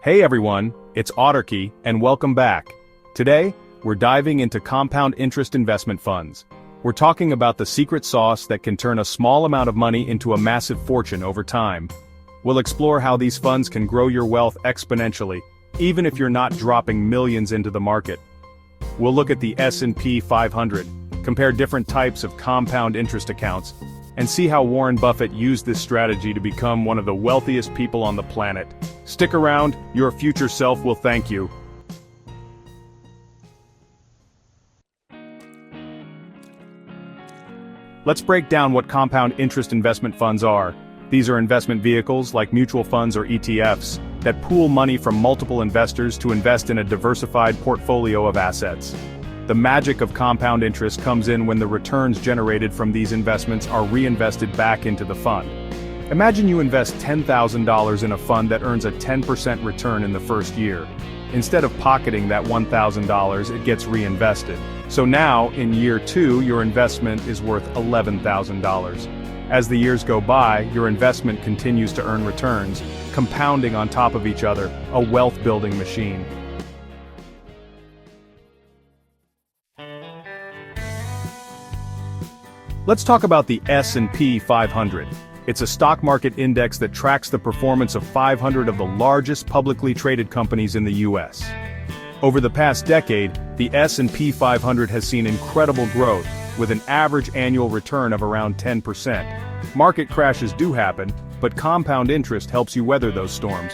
Hey everyone, it's Otterkey, and welcome back. Today, we're diving into compound interest investment funds. We're talking about the secret sauce that can turn a small amount of money into a massive fortune over time. We'll explore how these funds can grow your wealth exponentially, even if you're not dropping millions into the market. We'll look at the S&P 500, compare different types of compound interest accounts, and see how Warren Buffett used this strategy to become one of the wealthiest people on the planet. Stick around, your future self will thank you. Let's break down what compound interest investment funds are. These are investment vehicles, like mutual funds or ETFs, that pool money from multiple investors to invest in a diversified portfolio of assets. The magic of compound interest comes in when the returns generated from these investments are reinvested back into the fund. Imagine you invest $10,000 in a fund that earns a 10% return in the first year. Instead of pocketing that $1,000, it gets reinvested. So now, in year 2, your investment is worth $11,000. As the years go by, your investment continues to earn returns, compounding on top of each other, a wealth-building machine. Let's talk about the S&P 500. It's a stock market index that tracks the performance of 500 of the largest publicly traded companies in the US. Over the past decade, the S&P 500 has seen incredible growth, with an average annual return of around 10%. Market crashes do happen, but compound interest helps you weather those storms.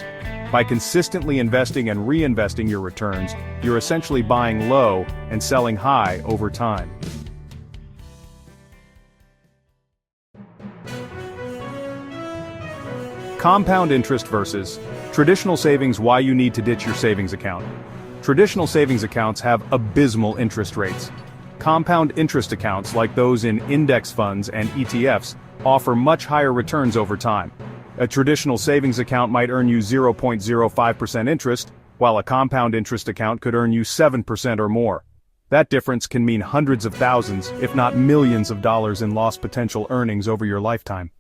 By consistently investing and reinvesting your returns, you're essentially buying low and selling high over time. Compound interest versus traditional savings. Why you need to ditch your savings account. Traditional savings accounts have abysmal interest rates. Compound interest accounts, like those in index funds and ETFs, offer much higher returns over time. A traditional savings account might earn you 0.05% interest, while a compound interest account could earn you 7% or more. That difference can mean hundreds of thousands, if not millions of dollars in lost potential earnings over your lifetime.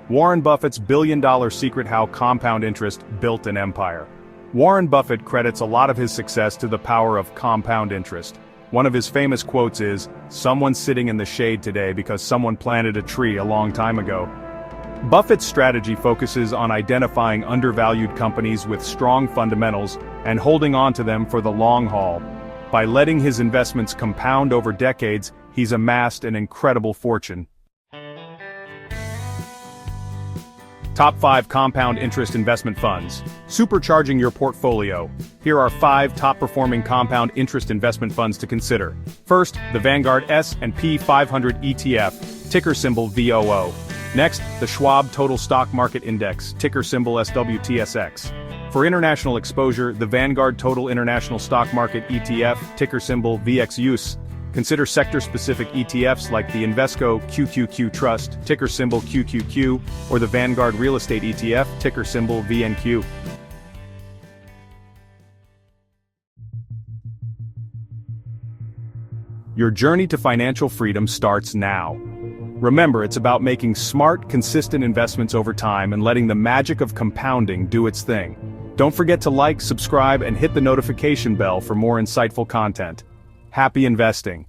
Warren Buffett's billion-dollar secret: how compound interest built an empire. Warren Buffett credits a lot of his success to the power of compound interest. One of his famous quotes is, "Someone's sitting in the shade today because someone planted a tree a long time ago." Buffett's strategy focuses on identifying undervalued companies with strong fundamentals and holding on to them for the long haul. By letting his investments compound over decades, he's amassed an incredible fortune. Top 5 compound interest investment funds. Supercharging your portfolio. Here are 5 top-performing compound interest investment funds to consider. First, the Vanguard S&P 500 ETF, ticker symbol VOO. Next, the Schwab Total Stock Market Index, ticker symbol SWTSX. For international exposure, the Vanguard Total International Stock Market ETF, ticker symbol VXUS. Consider sector-specific ETFs like the Invesco QQQ Trust, ticker symbol QQQ, or the Vanguard Real Estate ETF, ticker symbol VNQ. Your journey to financial freedom starts now. Remember, it's about making smart, consistent investments over time and letting the magic of compounding do its thing. Don't forget to like, subscribe, and hit the notification bell for more insightful content. Happy investing!